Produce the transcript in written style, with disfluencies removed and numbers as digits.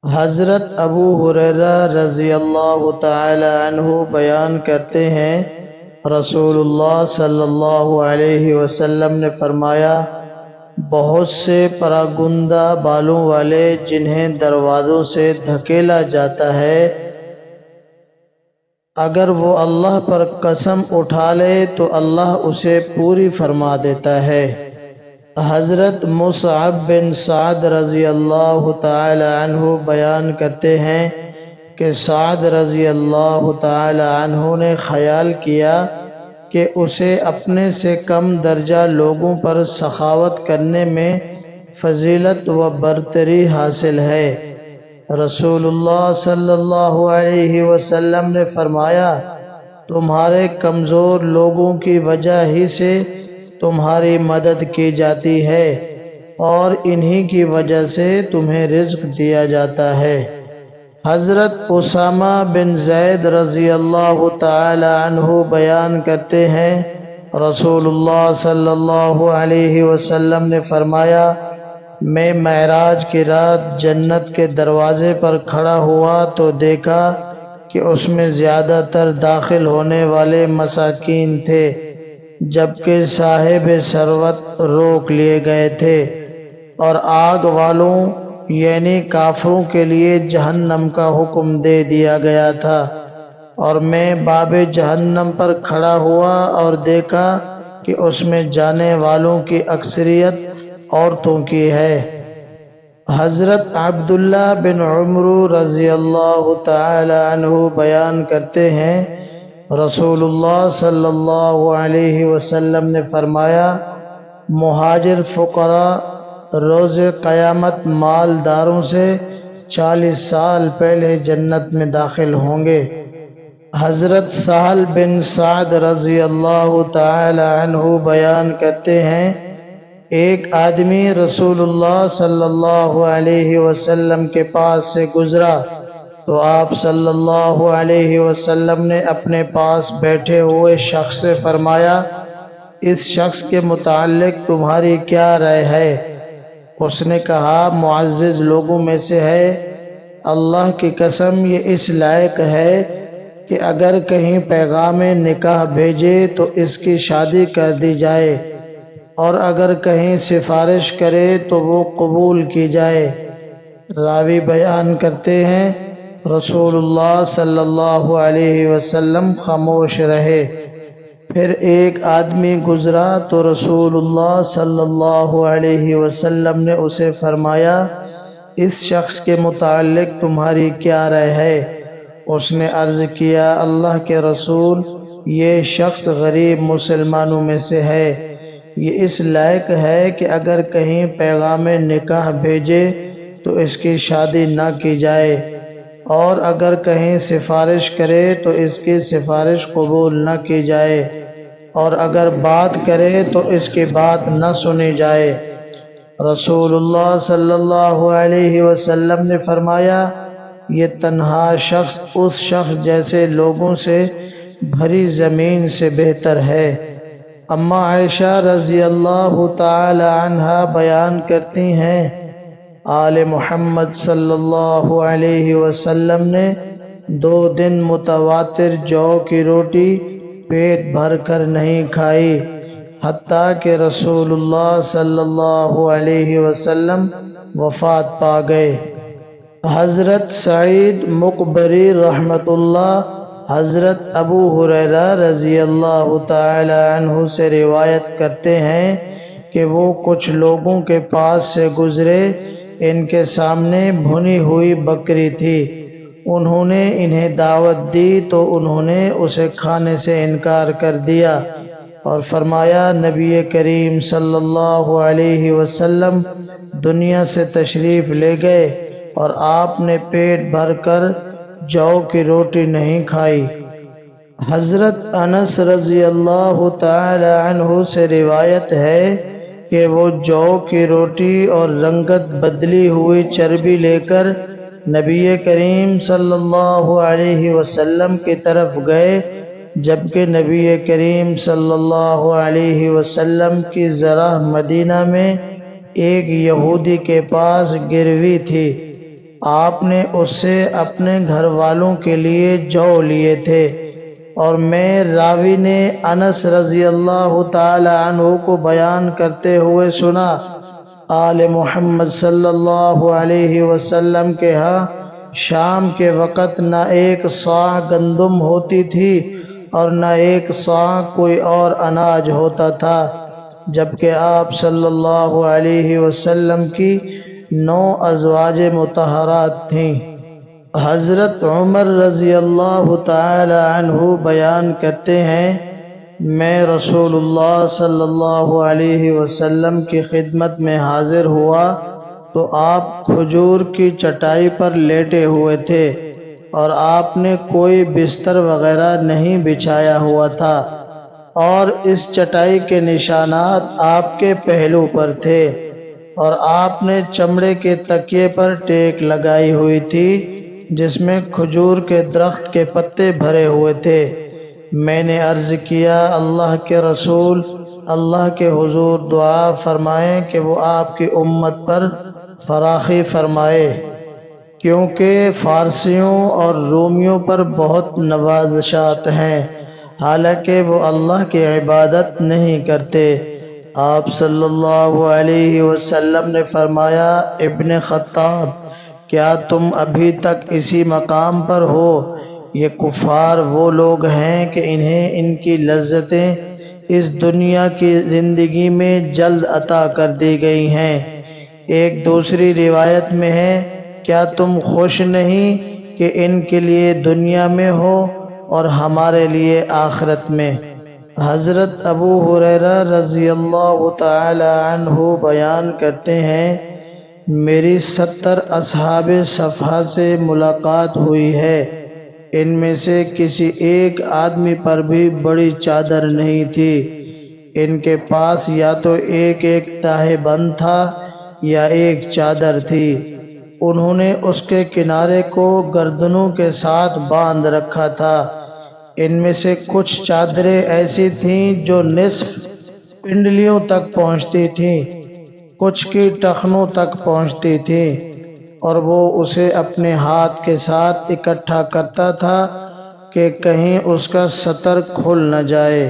حضرت ابو ہریرہ رضی اللہ تعالی عنہ بیان کرتے ہیں، رسول اللہ صلی اللہ علیہ وسلم نے فرمایا، بہت سے پراگندہ بالوں والے جنہیں دروازوں سے دھکیلا جاتا ہے، اگر وہ اللہ پر قسم اٹھا لے تو اللہ اسے پوری فرما دیتا ہے۔ حضرت مصعب بن سعد رضی اللہ تعالی عنہ بیان کرتے ہیں کہ سعد رضی اللہ تعالی عنہ نے خیال کیا کہ اسے اپنے سے کم درجہ لوگوں پر سخاوت کرنے میں فضیلت و برتری حاصل ہے۔ رسول اللہ صلی اللہ علیہ وسلم نے فرمایا، تمہارے کمزور لوگوں کی وجہ ہی سے تمہاری مدد کی جاتی ہے اور انہی کی وجہ سے تمہیں رزق دیا جاتا ہے۔ حضرت اسامہ بن زید رضی اللہ تعالی عنہ بیان کرتے ہیں، رسول اللہ صلی اللہ علیہ وسلم نے فرمایا، میں معراج کی رات جنت کے دروازے پر کھڑا ہوا تو دیکھا کہ اس میں زیادہ تر داخل ہونے والے مساکین تھے، جبکہ صاحب ثروت روک لیے گئے تھے، اور آگ والوں یعنی کافروں کے لیے جہنم کا حکم دے دیا گیا تھا، اور میں باب جہنم پر کھڑا ہوا اور دیکھا کہ اس میں جانے والوں کی اکثریت عورتوں کی ہے۔ حضرت عبداللہ بن عمر رضی اللہ تعالی عنہ بیان کرتے ہیں، رسول اللہ صلی اللہ علیہ وسلم نے فرمایا، مہاجر فقراء روز قیامت مالداروں سے 40 سال پہلے جنت میں داخل ہوں گے۔ حضرت سہل بن سعد رضی اللہ تعالی عنہ بیان کرتے ہیں، ایک آدمی رسول اللہ صلی اللہ علیہ وسلم کے پاس سے گزرا تو آپ صلی اللہ علیہ وسلم نے اپنے پاس بیٹھے ہوئے شخص سے فرمایا، اس شخص کے متعلق تمہاری کیا رائے ہے؟ اس نے کہا، معزز لوگوں میں سے ہے، اللہ کی قسم یہ اس لائق ہے کہ اگر کہیں پیغام نکاح بھیجے تو اس کی شادی کر دی جائے، اور اگر کہیں سفارش کرے تو وہ قبول کی جائے۔ راوی بیان کرتے ہیں، رسول اللہ صلی اللہ علیہ وسلم خاموش رہے۔ پھر ایک آدمی گزرا تو رسول اللہ صلی اللہ علیہ وسلم نے اسے فرمایا، اس شخص کے متعلق تمہاری کیا رائے ہے؟ اس نے عرض کیا، اللہ کے رسول، یہ شخص غریب مسلمانوں میں سے ہے، یہ اس لائق ہے کہ اگر کہیں پیغام نکاح بھیجے تو اس کی شادی نہ کی جائے، اور اگر کہیں سفارش کرے تو اس کی سفارش قبول نہ کی جائے، اور اگر بات کرے تو اس کی بات نہ سنی جائے۔ رسول اللہ صلی اللہ علیہ وسلم نے فرمایا، یہ تنہا شخص اس شخص جیسے لوگوں سے بھری زمین سے بہتر ہے۔ اما عائشہ رضی اللہ تعالی عنہا بیان کرتی ہیں، آل محمد صلی اللہ علیہ وسلم نے 2 دن متواتر جو کی روٹی پیٹ بھر کر نہیں کھائی، حتیٰ کہ رسول اللہ صلی اللہ علیہ وسلم وفات پا گئے۔ حضرت سعید مقبری رحمۃ اللہ حضرت ابو ہریرہ رضی اللہ تعالی عنہ سے روایت کرتے ہیں کہ وہ کچھ لوگوں کے پاس سے گزرے، ان کے سامنے بھنی ہوئی بکری تھی، انہوں نے انہیں دعوت دی تو انہوں نے اسے کھانے سے انکار کر دیا اور فرمایا، نبی کریم صلی اللہ علیہ وسلم دنیا سے تشریف لے گئے اور آپ نے پیٹ بھر کر جو کی روٹی نہیں کھائی۔ حضرت انس رضی اللہ تعالی عنہ سے روایت ہے کہ وہ جو کی روٹی اور رنگت بدلی ہوئی چربی لے کر نبی کریم صلی اللہ علیہ وسلم کی طرف گئے، جبکہ نبی کریم صلی اللہ علیہ وسلم کی زرع مدینہ میں ایک یہودی کے پاس گروی تھی۔ آپ نے اس سے اپنے گھر والوں کے لیے جو لیے تھے، اور میں راوی نے انس رضی اللہ تعالی عنہ کو بیان کرتے ہوئے سنا، آل محمد صلی اللہ علیہ وسلم کے ہاں شام کے وقت نہ ایک صاع گندم ہوتی تھی اور نہ ایک صاع کوئی اور اناج ہوتا تھا، جبکہ آپ صلی اللہ علیہ وسلم کی 9 ازواج مطہرات تھیں۔ حضرت عمر رضی اللہ تعالی عنہ بیان کرتے ہیں، میں رسول اللہ صلی اللہ علیہ وسلم کی خدمت میں حاضر ہوا تو آپ کھجور کی چٹائی پر لیٹے ہوئے تھے اور آپ نے کوئی بستر وغیرہ نہیں بچھایا ہوا تھا، اور اس چٹائی کے نشانات آپ کے پہلو پر تھے، اور آپ نے چمڑے کے تکیے پر ٹیک لگائی ہوئی تھی جس میں کھجور کے درخت کے پتے بھرے ہوئے تھے۔ میں نے عرض کیا، اللہ کے رسول، اللہ کے حضور دعا فرمائیں کہ وہ آپ کی امت پر فراخی فرمائے، کیونکہ فارسیوں اور رومیوں پر بہت نوازشات ہیں، حالانکہ وہ اللہ کی عبادت نہیں کرتے۔ آپ صلی اللہ علیہ وسلم نے فرمایا، ابن خطاب، کیا تم ابھی تک اسی مقام پر ہو؟ یہ کفار وہ لوگ ہیں کہ انہیں ان کی لذتیں اس دنیا کی زندگی میں جلد عطا کر دی گئی ہیں۔ ایک دوسری روایت میں ہے، کیا تم خوش نہیں کہ ان کے لیے دنیا میں ہو اور ہمارے لیے آخرت میں؟ حضرت ابو ہریرہ رضی اللہ تعالی عنہ بیان کرتے ہیں، میری 70 اصحاب صفحہ سے ملاقات ہوئی ہے، ان میں سے کسی ایک آدمی پر بھی بڑی چادر نہیں تھی، ان کے پاس یا تو ایک ایک تہہ بند تھا یا ایک چادر تھی، انہوں نے اس کے کنارے کو گردنوں کے ساتھ باندھ رکھا تھا، ان میں سے کچھ چادریں ایسی تھیں جو نصف پنڈلیوں تک پہنچتی تھیں، کچھ کی ٹخنوں تک پہنچتی تھیں، اور وہ اسے اپنے ہاتھ کے ساتھ اکٹھا کرتا تھا کہ کہیں اس کا سطر کھل نہ جائے۔